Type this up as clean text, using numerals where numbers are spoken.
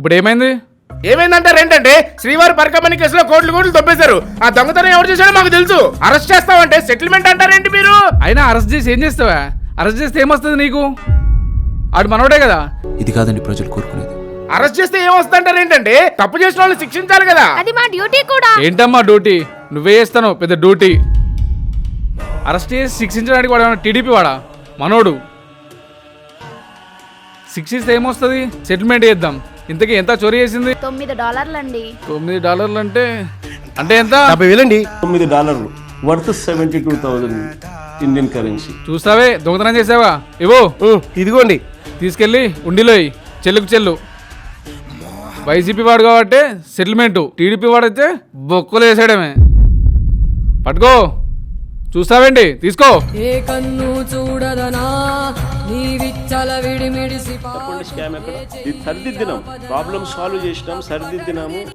ఇప్పుడు ఏమైంది? ఏమైందంటారు ఏంటంటే శ్రీవారి పరికమని కేసులో కోట్లు దొబ్బేశారు. ఆ దొంగతనం ఎవరు చేశాడో మాకు తెలుసు. అరెస్ట్ చేస్తామంటే సెటిల్మెంట్ అంటారేంటి మీరు? అయినా అరెస్ట్ చేసి ఏం చేస్తావా? అరెస్ట్ చేస్తే ఏమొస్తుంది నీకు? ఆడు మనోడే కదా. ఇది కాదండి ప్రజలు కోరుకునేది. అరెస్ట్ చేస్తే ఏమొస్తుంటారు ఏంటంటే తప్పు చేసిన వాళ్ళని శిక్షించాలి కదా. అది మా డ్యూటీ కూడా. ఏంటమ్మా డ్యూటీ? నువ్వే చేస్తాను పెద్ద డ్యూటీ. అరెస్ట్ చేసి శిక్షించడానికి వాడు టీడీపీ వాడా? మనోడు. శిక్షిస్తే ఏమొస్తుంది? సెటిల్మెంట్ చేద్దాం. ఇంతకీ ఎంత చోరీ చేసింది? $9 అండి. $9 అంటే ఎంత? $9 వర్త్ 72,000 ఇండియన్ కరెన్సీ. చూస్తావే దొంగతనం చేసావా? ఇవో ఇదిగోండి. తీసుకెళ్ళి ఉండిలో చెల్లుకు చెల్లు. వైసీపీ వాడు కాబట్టి సెటిల్మెంటు, టీడీపీ వాడైతే బొక్కలు వేసాడమే. పట్టుకో. చూస్తావేంటి? తీసుకో. ఏ కన్ను చూడదనా నీ విచ్చల విడిమిడిసి స్కామ్ ఎక్కడ? ఇది సరిదిద్దినాం, ప్రాబ్లమ్ సాల్వ్ చేసినాం, సరిదిద్దినాము.